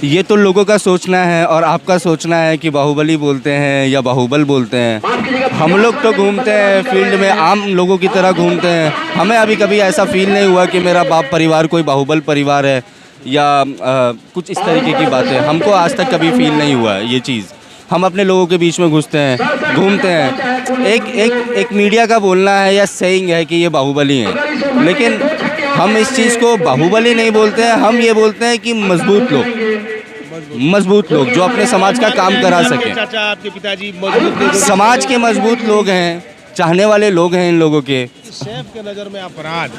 ये तो लोगों का सोचना है और आपका सोचना है कि बाहुबली बोलते हैं या बाहुबल बोलते हैं। हम लोग तो घूमते हैं फील्ड में, आम लोगों की तरह घूमते हैं। हमें अभी कभी ऐसा फील नहीं हुआ कि मेरा बाप परिवार कोई बाहुबल परिवार है या कुछ इस तरीके की बातें। हमको आज तक कभी फील नहीं हुआ है ये चीज़। हम अपने लोगों के बीच में घुसते हैं, घूमते हैं। एक मीडिया का बोलना है या सेइंग है कि ये बाहुबली हैं, लेकिन हम इस चीज़ को बाहुबली नहीं बोलते हैं। हम ये बोलते हैं कि मजबूत लोग जो अपने समाज का काम करा सकें। चाचा आपके पिताजी मजबूत समाज के मजबूत लोग हैं, चाहने वाले लोग हैं इन लोगों के। सैफ के नज़र में अपराध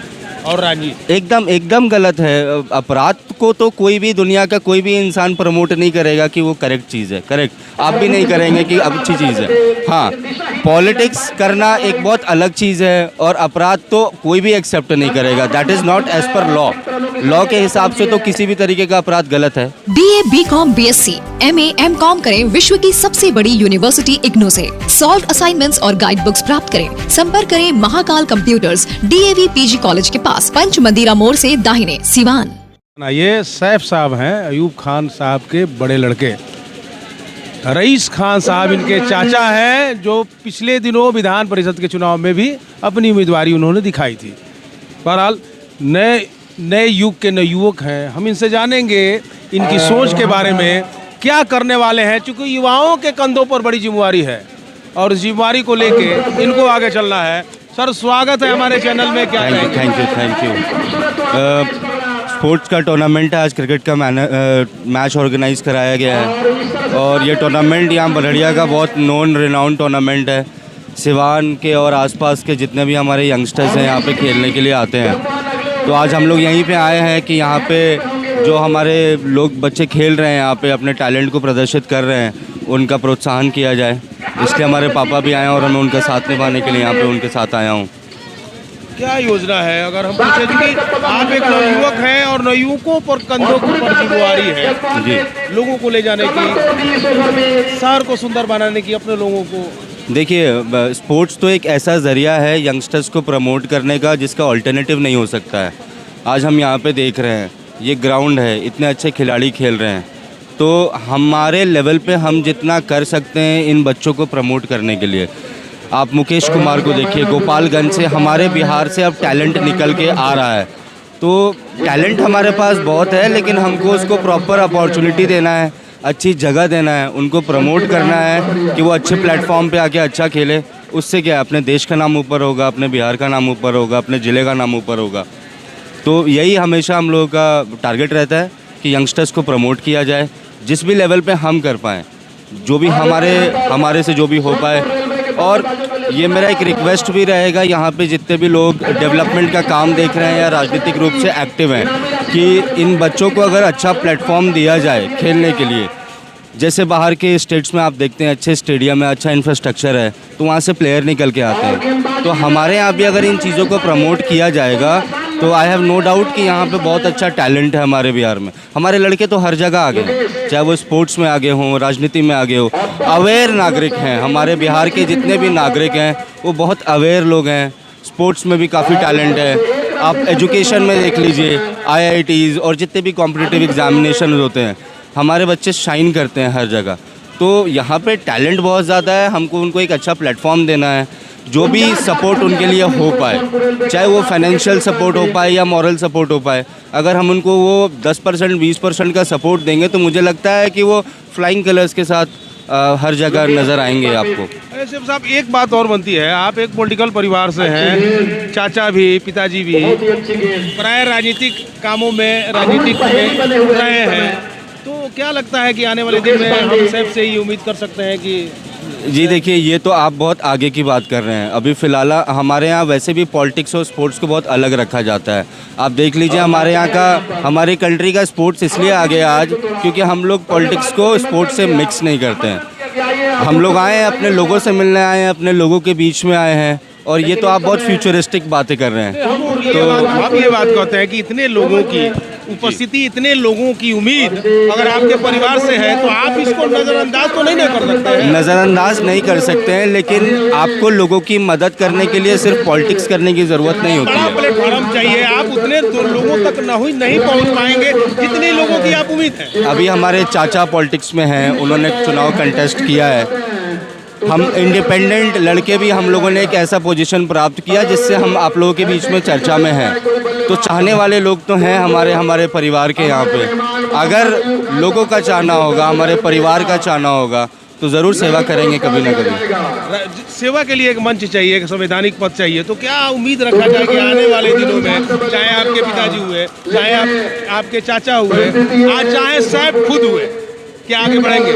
और राजनीति एकदम गलत है। अपराध को तो कोई भी दुनिया का कोई भी इंसान प्रमोट नहीं करेगा कि वो करेक्ट चीज़ है। करेक्ट आप भी नहीं करेंगे कि अच्छी चीज़ है। हाँ, पॉलिटिक्स करना एक बहुत अलग चीज़ है और अपराध तो कोई भी एक्सेप्ट नहीं करेगा। That is not as per law के हिसाब से तो किसी भी तरीके का अपराध गलत है। BA, BCom, BSc, MA, MCom करें विश्व की सबसे बड़ी यूनिवर्सिटी इग्नू से। सॉल्व असाइनमेंट्स और गाइड बुक्स प्राप्त करें। संपर्क करें Mahakal computers, DAV PG college के पास, पंच मंदिरा मोड़ से दाहिने, सिवान। ये सैफ साहब हैं, अयूब खान साहब के बड़े लड़के। रईस खान साहब इनके चाचा हैं, जो पिछले दिनों विधान परिषद के चुनाव में भी अपनी उम्मीदवारी उन्होंने दिखाई थी। बहरहाल नए युग के नवयुवक हैं। हम इनसे जानेंगे इनकी सोच के बारे में, क्या करने वाले हैं, क्योंकि युवाओं के कंधों पर बड़ी जिम्मेवारी है और इस जिम्मेवारी को लेके इनको आगे चलना है। सर, स्वागत है हमारे चैनल में। क्या थैंक यू। स्पोर्ट्स का टूर्नामेंट है आज, क्रिकेट का मैच ऑर्गेनाइज कराया गया है और ये टूर्नामेंट यहाँ बलड़िया का बहुत नोन रिनाउंड टूर्नामेंट है। सिवान के और आसपास के जितने भी हमारे यंगस्टर्स हैं यहाँ पे खेलने के लिए आते हैं। तो आज हम लोग यहीं पे आए हैं कि यहाँ पे जो हमारे लोग बच्चे खेल रहे हैं यहाँ पे अपने टैलेंट को प्रदर्शित कर रहे हैं, उनका प्रोत्साहन किया जाए। इसलिए हमारे पापा भी आए हैं और मैं उनका साथ निभाने के लिए यहाँ पे उनके साथ आया हूँ। क्या योजना है, अगर हम पूछें कि आप एक नवयुवक हैं और नवयुवकों पर कंधों पर जिम्मेवारी है जी, लोगों को ले जाने की, शहर को सुंदर बनाने की, अपने लोगों को। देखिए, स्पोर्ट्स तो एक ऐसा ज़रिया है यंगस्टर्स को प्रमोट करने का जिसका अल्टरनेटिव नहीं हो सकता है। आज हम यहाँ पे देख रहे हैं, ये ग्राउंड है, इतने अच्छे खिलाड़ी खेल रहे हैं, तो हमारे लेवल पे हम जितना कर सकते हैं इन बच्चों को प्रमोट करने के लिए। आप मुकेश कुमार को देखिए, गोपालगंज से, हमारे बिहार से अब टैलेंट निकल के आ रहा है। तो टैलेंट हमारे पास बहुत है, लेकिन हमको उसको प्रॉपर अपॉर्चुनिटी देना है, अच्छी जगह देना है, उनको प्रमोट करना है कि वो अच्छे प्लेटफॉर्म पे आके अच्छा खेले। उससे क्या है, अपने देश का नाम ऊपर होगा, अपने बिहार का नाम ऊपर होगा, अपने ज़िले का नाम ऊपर होगा। तो यही हमेशा हम लोगों का टारगेट रहता है कि यंगस्टर्स को प्रमोट किया जाए, जिस भी लेवल पे हम कर पाएँ, जो भी हमारे से जो भी हो पाए। और ये मेरा एक रिक्वेस्ट भी रहेगा यहाँ पे जितने भी लोग डेवलपमेंट का काम देख रहे हैं या राजनीतिक रूप से एक्टिव हैं, कि इन बच्चों को अगर अच्छा प्लेटफॉर्म दिया जाए खेलने के लिए। जैसे बाहर के स्टेट्स में आप देखते हैं अच्छे स्टेडियम है, अच्छा इंफ्रास्ट्रक्चर है, तो वहाँ से प्लेयर निकल के आते हैं। तो हमारे यहाँ भी अगर इन चीज़ों को प्रमोट किया जाएगा तो आई हैव नो डाउट कि यहाँ पे बहुत अच्छा टैलेंट है हमारे बिहार में। हमारे लड़के तो हर जगह आगे हैं, चाहे वो स्पोर्ट्स में आगे हों, राजनीति में आगे हो। अवेयर नागरिक हैं हमारे बिहार के जितने भी नागरिक हैं, वो बहुत अवेयर लोग हैं। स्पोर्ट्स में भी काफ़ी टैलेंट है। आप एजुकेशन में देख लीजिए, IITs और जितने भी कॉम्पिटिटिव एग्जामिनेशन होते हैं, हमारे बच्चे शाइन करते हैं हर जगह। तो यहाँ पे टैलेंट बहुत ज़्यादा है, हमको उनको एक अच्छा प्लेटफॉर्म देना है, जो भी सपोर्ट उनके लिए हो पाए, चाहे वो फाइनेंशियल सपोर्ट हो पाए या मॉरल सपोर्ट हो पाए। अगर हम उनको वो 10% 20% का सपोर्ट देंगे तो मुझे लगता है कि वो फ्लाइंग कलर्स के साथ हर जगह नज़र आएंगे आपको। सिर्फ साहब, एक बात और बनती है, आप एक पॉलिटिकल परिवार से हैं, चाचा भी पिताजी भी प्राय राजनीतिक कामों में रहे हैं, तो क्या लगता है कि आने वाले दिन में हम सैफ से ही उम्मीद कर सकते हैं कि? जी देखिए, ये तो आप बहुत आगे की बात कर रहे हैं। अभी फ़िलहाल हमारे यहाँ वैसे भी पॉलिटिक्स और स्पोर्ट्स को बहुत अलग रखा जाता है। आप देख लीजिए, हमारी कंट्री का स्पोर्ट्स इसलिए आगे आज क्योंकि हम लोग पॉलिटिक्स को स्पोर्ट्स से मिक्स नहीं करते हैं। हम लोग आए हैं, अपने लोगों से मिलने आए हैं, अपने लोगों के बीच में आए हैं, और ये तो आप बहुत फ्यूचरिस्टिक बातें कर रहे हैं। तो हम ये बात कहते हैं कि इतने लोगों की उपस्थिति इतने लोगों की उम्मीद अगर आपके परिवार से है तो आप इसको नज़रअंदाज तो नहीं ना कर सकते हैं। नज़रअंदाज नहीं कर सकते हैं, लेकिन आपको लोगों की मदद करने के लिए सिर्फ पॉलिटिक्स करने की ज़रूरत नहीं होती बड़ा है। प्लेटफॉर्म चाहिए, आप उतने लोगों तक नहीं पहुंच पाएंगे जितने लोगों की आप उम्मीद है। अभी हमारे चाचा पॉलिटिक्स में हैं, उन्होंने चुनाव कंटेस्ट किया है। हम इंडिपेंडेंट लड़के भी हम लोगों ने एक ऐसा पोजीशन प्राप्त किया जिससे हम आप लोगों के बीच में चर्चा में हैं। तो चाहने वाले लोग तो हैं हमारे परिवार के यहाँ पे। अगर लोगों का चाहना होगा, हमारे परिवार का चाहना होगा तो ज़रूर सेवा करेंगे कभी ना कभी। सेवा के लिए एक मंच चाहिए, एक संवैधानिक पद चाहिए, तो क्या उम्मीद रखा जाए कि आने वाले दिनों में चाहे आपके पिताजी हुए, चाहे आपके चाचा हुए, आज चाहे सैफ खुद हुए, क्या आगे बढ़ेंगे?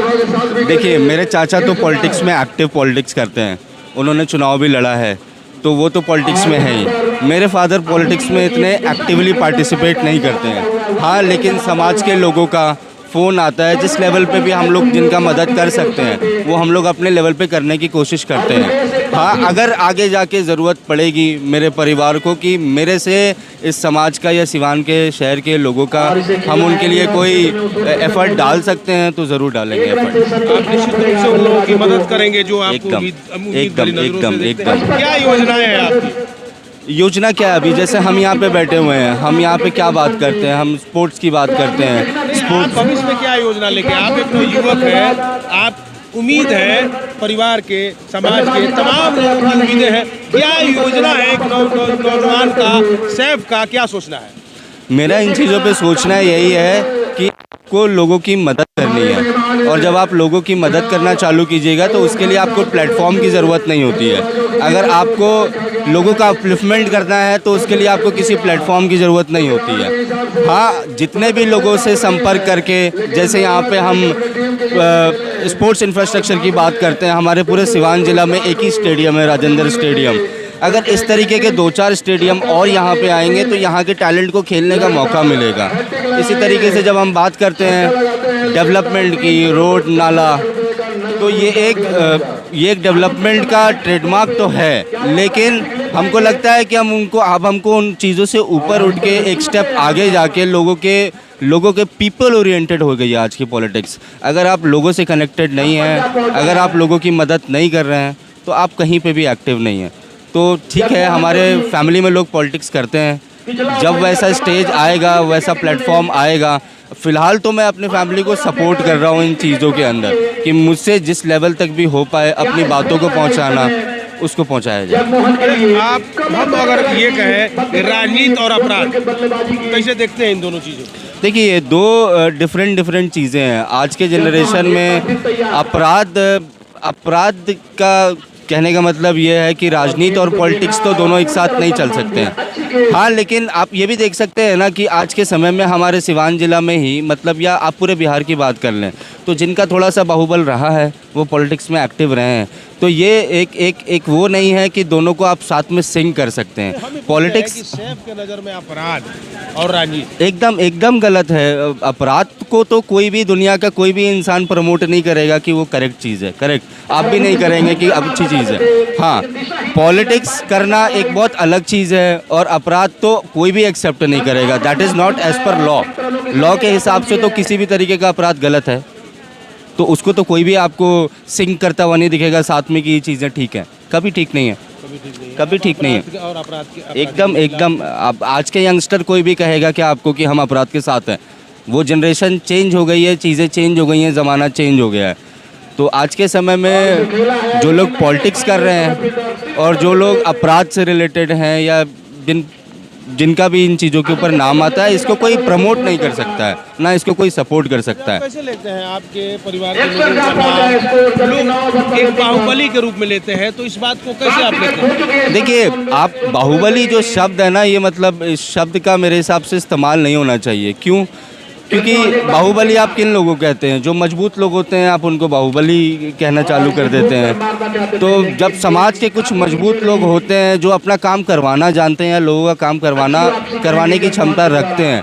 देखिए, मेरे चाचा तो पॉलिटिक्स में एक्टिव पॉलिटिक्स करते हैं, उन्होंने चुनाव भी लड़ा है, तो वो तो पॉलिटिक्स में है ही। मेरे फादर पॉलिटिक्स में इतने एक्टिवली पार्टिसिपेट नहीं करते हैं। हाँ, लेकिन समाज के लोगों का फ़ोन आता है, जिस लेवल पे भी हम लोग जिनका मदद कर सकते हैं वो हम लोग अपने लेवल पे करने की कोशिश करते हैं। हाँ, अगर आगे जाके ज़रूरत पड़ेगी मेरे परिवार को कि मेरे से इस समाज का या सिवान के शहर के लोगों का हम उनके लिए कोई एफ़र्ट डाल सकते हैं तो ज़रूर डालेंगे एफ़र्ट। आप निश्चित रूप से उन लोगों की मदद करेंगे जो आपको एकदम। क्या योजनाएं हैं आपकी? योजना क्या है? अभी जैसे हम यहाँ पे बैठे हुए हैं, हम यहाँ पे क्या बात करते हैं, हम स्पोर्ट्स की बात करते हैं। स्पोर्ट्स भविष्य में क्या योजना लेके? आप एक युवक हैं, आप उम्मीद है परिवार के, समाज के तमाम लोगों की उम्मीदें हैं, क्या योजना है एक नौजवान का, सैफ का क्या सोचना है? मेरा इन चीज़ों पे सोचना यही है कि आपको लोगों की मदद करनी है, और जब आप लोगों की मदद करना चालू कीजिएगा तो उसके लिए आपको प्लेटफॉर्म की ज़रूरत नहीं होती है। अगर आपको लोगों का अपलिफ्टमेंट करना है तो उसके लिए आपको किसी प्लेटफॉर्म की ज़रूरत नहीं होती है। हाँ, जितने भी लोगों से संपर्क करके, जैसे यहाँ पे हम स्पोर्ट्स इंफ्रास्ट्रक्चर की बात करते हैं, हमारे पूरे सिवान ज़िला में एक ही स्टेडियम है, राजेंद्र स्टेडियम। अगर इस तरीके के 2-4 स्टेडियम और यहाँ पे आएंगे तो यहाँ के टैलेंट को खेलने का मौका मिलेगा। इसी तरीके से जब हम बात करते हैं डेवलपमेंट की, रोड नाला, तो ये एक डेवलपमेंट का ट्रेडमार्क तो है, लेकिन हमको लगता है कि हमको उन चीज़ों से ऊपर उठ के एक स्टेप आगे जाके लोगों के पीपल ओरिएंटेड हो गई है आज की पॉलिटिक्स। अगर आप लोगों से कनेक्टेड नहीं हैं, अगर आप लोगों की मदद नहीं कर रहे हैं तो आप कहीं पे भी एक्टिव नहीं हैं। तो ठीक है, हमारे फैमिली में लोग पॉलिटिक्स करते हैं, जब वैसा स्टेज आएगा, वैसा प्लेटफॉर्म आएगा। फ़िलहाल तो मैं अपने फैमिली को सपोर्ट कर रहा हूँ इन चीज़ों के अंदर कि मुझसे जिस लेवल तक भी हो पाए अपनी बातों को पहुँचाना, उसको पहुँचाया जाए। हम अगर ये कहें राजनीति और अपराध, कैसे देखते हैं इन दोनों चीज़ों? देखिए, ये दो डिफरेंट चीज़ें हैं। आज के जनरेशन में अपराध का कहने का मतलब ये है कि राजनीति और पॉलिटिक्स तो दोनों एक साथ नहीं चल सकते हैं। हाँ, लेकिन आप ये भी देख सकते हैं ना कि आज के समय में हमारे सिवान ज़िला में ही, मतलब या आप पूरे बिहार की बात कर लें तो जिनका थोड़ा सा बाहुबल रहा है वो पॉलिटिक्स में एक्टिव रहे हैं। तो ये एक वो नहीं है कि दोनों को आप साथ में सिंक कर सकते हैं। पॉलिटिक्स सैफ के नज़र में अपराध और राजनीति एकदम गलत है। अपराध को तो कोई भी, दुनिया का कोई भी इंसान प्रमोट नहीं करेगा कि वो करेक्ट चीज़ है, करेक्ट आप भी नहीं करेंगे कि अब अच्छी चीज़ है। हाँ, पॉलिटिक्स करना एक बहुत अलग चीज़ है और अपराध तो कोई भी एक्सेप्ट नहीं करेगा। That is not as per law के हिसाब से तो किसी भी तरीके का अपराध गलत है, तो उसको तो कोई भी आपको सिंक करता हुआ नहीं दिखेगा साथ में कि ये चीज़ें ठीक है। कभी ठीक नहीं है, कभी ठीक नहीं है। और अपराध एकदम अब आज के यंगस्टर कोई भी कहेगा कि आपको कि हम अपराध के साथ हैं। वो जनरेशन चेंज हो गई है, चीज़ें चेंज हो गई हैं, ज़माना चेंज हो गया है। तो आज के समय में जो लोग पॉलिटिक्स कर रहे हैं और जो लोग अपराध से रिलेटेड हैं या जिनका भी इन चीज़ों के ऊपर नाम आता है, इसको कोई प्रमोट नहीं कर सकता है, ना इसको कोई सपोर्ट कर सकता है। कैसे लेते हैं आपके परिवार के लोग एक बाहुबली के रूप में लेते हैं, तो इस बात को कैसे आप लेते हैं? देखिए, आप बाहुबली जो शब्द है ना, ये मतलब इस शब्द का मेरे हिसाब से इस्तेमाल नहीं होना चाहिए। क्यों? क्योंकि बाहुबली आप किन लोगों को कहते हैं? जो मजबूत लोग होते हैं आप उनको बाहुबली कहना चालू कर देते हैं। तो जब समाज के कुछ मजबूत लोग होते हैं जो अपना काम करवाना जानते हैं या लोगों का काम करवाने की क्षमता रखते हैं,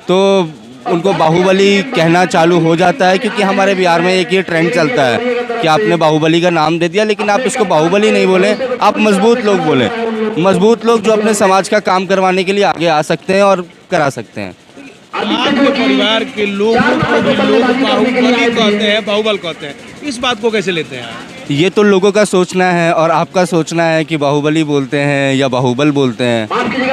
तो उनको बाहुबली कहना चालू हो जाता है। क्योंकि हमारे बिहार में एक ये ट्रेंड चलता है कि आपने बाहुबली का नाम दे दिया, लेकिन आप इसको बाहुबली नहीं बोलें, आप मजबूत लोग बोलें। मजबूत लोग जो अपने समाज का काम करवाने के लिए आगे आ सकते हैं और करा सकते हैं। आपके परिवार के लोगों को भी लोग बाहुबली कहते हैं, बाहुबल कहते हैं, इस बात को कैसे लेते हैं आप? ये तो लोगों का सोचना है और आपका सोचना है कि बाहुबली बोलते हैं या बाहुबल बोलते हैं।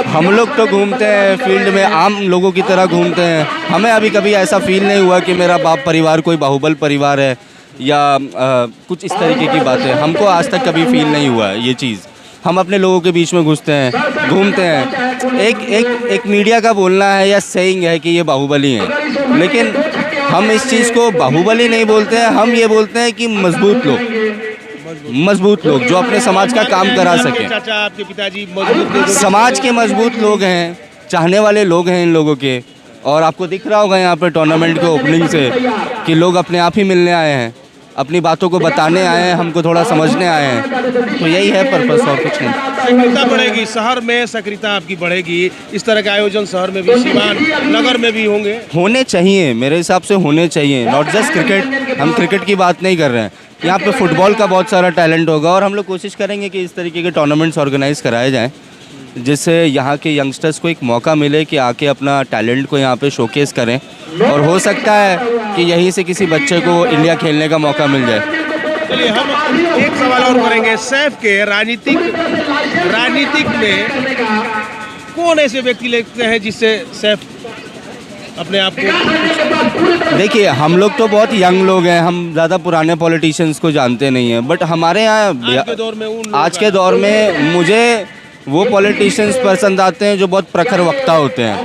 हम लोग तो घूमते हैं फील्ड में, आम लोगों की तरह घूमते हैं। हमें अभी कभी ऐसा फील नहीं हुआ कि मेरा बाप परिवार कोई बाहुबल परिवार है या कुछ इस तरीके की बातें। हमको आज तक कभी फील नहीं हुआ है ये चीज़। हम अपने लोगों के बीच में घुसते हैं, घूमते हैं। एक मीडिया का बोलना है या सेइंग है कि ये बाहुबली हैं, लेकिन हम इस चीज़ को बाहुबली नहीं बोलते हैं। हम ये बोलते हैं कि मजबूत लोग जो अपने समाज का काम करा सकें। चाचा, आपके पिताजी मजबूत समाज के मजबूत लोग हैं, चाहने वाले लोग हैं इन लोगों के। और आपको दिख रहा होगा यहाँ पे टूर्नामेंट के ओपनिंग से कि लोग अपने आप ही मिलने आए हैं, अपनी बातों को बताने आए हैं, हमको थोड़ा समझने आए हैं। तो यही है पर्पस, और कुछ नहीं। सक्रियता बढ़ेगी शहर में, सक्रियता आपकी बढ़ेगी। इस तरह के आयोजन शहर में भी, सीवान नगर में भी होने चाहिए। मेरे हिसाब से होने चाहिए। नॉट जस्ट क्रिकेट, हम क्रिकेट की बात नहीं कर रहे हैं। यहाँ पे फुटबॉल का बहुत सारा टैलेंट होगा और हम लोग कोशिश करेंगे कि इस तरीके के टूर्नामेंट्स ऑर्गेनाइज कराए जाएँ, जिससे यहाँ के यंगस्टर्स को एक मौका मिले कि आके अपना टैलेंट को यहाँ पे शोकेस करें। और हो सकता है कि यहीं से किसी बच्चे को इंडिया खेलने का मौका मिल जाए। चलिए, हम एक सवाल और करेंगे। सैफ के राजनीतिक में कौन ऐसे व्यक्ति लगते हैं जिससे सैफ अपने आप को? देखिए, हम लोग तो बहुत यंग लोग हैं, हम ज़्यादा पुराने पॉलिटिशियंस को जानते नहीं हैं। बट हमारे यहाँ आज के दौर में मुझे वो पॉलिटिशियंस पसंद आते हैं जो बहुत प्रखर वक्ता होते हैं।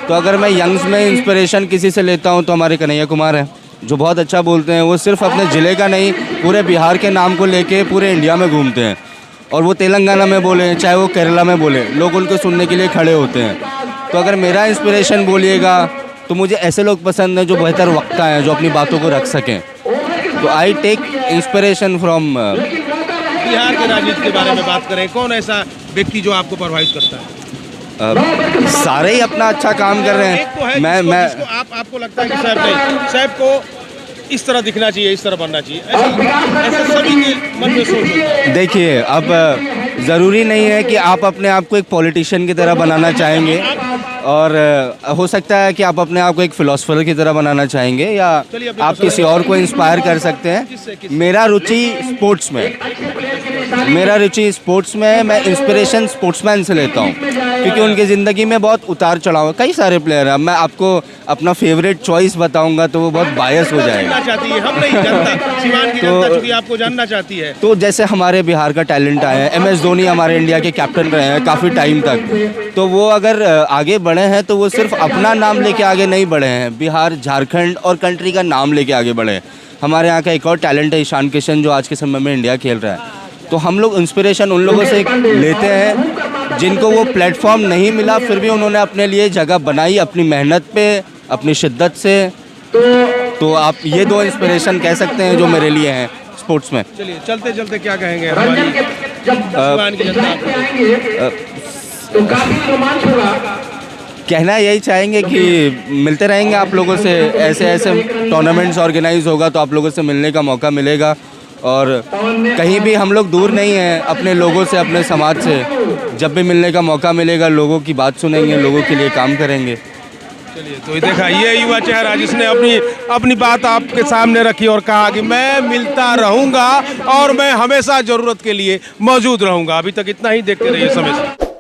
तो अगर मैं यंग्स में इंस्पिरेशन किसी से लेता हूँ तो हमारे कन्हैया कुमार हैं, जो बहुत अच्छा बोलते हैं। वो सिर्फ अपने ज़िले का नहीं, पूरे बिहार के नाम को लेके पूरे इंडिया में घूमते हैं। और वो तेलंगाना में बोले, चाहे वो केरला में बोले, लोग उनको सुनने के लिए खड़े होते हैं। तो अगर मेरा इंस्पिरेशन बोलिएगा तो मुझे ऐसे लोग पसंद हैं जो बेहतर वक्ता हैं, जो अपनी बातों को रख सकें। तो I take inspiration from. Bihar के राजनीति के बारे में बात करें, कौन ऐसा व्यक्ति जो आपको प्रभावित करता है? सारे ही अपना अच्छा काम कर रहे हैं। मैं आपको लगता है कि साहब को इस तरह दिखना चाहिए, इस तरह बनना चाहिए, ऐसा सभी के मन में सोच होता है। देखिए, अब ज़रूरी नहीं है कि आप अपने आप को एक पॉलिटिशियन की तरह बनाना चाहेंगे, और हो सकता है कि आप अपने आप को एक फिलोसफर की तरह बनाना चाहेंगे, या आप किसी और को इंस्पायर कर सकते हैं। मेरा रुचि स्पोर्ट्स में है। मैं इंस्पिरेशन स्पोर्ट्समैन से लेता हूँ, क्योंकि उनकी ज़िंदगी में बहुत उतार चढ़ाव है। कई सारे प्लेयर हैं। मैं आपको अपना फेवरेट चॉइस बताऊंगा तो वो बहुत बायस हो जाएगा। हम नहीं जानता, सीवान की जनता चूंकि आपको जानना चाहती है। तो जैसे हमारे बिहार का टैलेंट आया है, MS धोनी हमारे इंडिया के कैप्टन रहे हैं काफ़ी टाइम तक। तो वो अगर आगे बढ़े हैं तो वो सिर्फ अपना नाम लेके आगे नहीं बढ़े हैं, बिहार, झारखंड और कंट्री का नाम लेके आगे बढ़े। हमारे यहाँ का एक और टैलेंट है ईशान किशन, जो आज के समय में इंडिया खेल रहा है। तो हम लोग इंस्पिरेशन उन लोगों से लेते हैं जिनको वो प्लेटफॉर्म नहीं मिला, फिर भी उन्होंने अपने लिए जगह बनाई अपनी मेहनत पे, अपनी शिद्दत से। तो आप ये दो इंस्पिरेशन कह सकते हैं जो मेरे लिए हैं स्पोर्ट्स में। चलिए, चलते चलते क्या कहेंगे हमारी सीवान की जनता? कहना यही चाहेंगे कि मिलते रहेंगे आप लोगों से। ऐसे टूर्नामेंट्स ऑर्गेनाइज होगा तो आप लोगों से मिलने का मौका मिलेगा। और कहीं भी हम लोग दूर नहीं हैं अपने लोगों से, अपने समाज से। जब भी मिलने का मौका मिलेगा, लोगों की बात सुनेंगे, लोगों के लिए काम करेंगे। चलिए, तो देखा, ये युवा चेहरा जिसने अपनी बात आपके सामने रखी और कहा कि मैं मिलता रहूंगा और मैं हमेशा ज़रूरत के लिए मौजूद रहूंगा। अभी तक इतना ही, देखते रहिए समय से।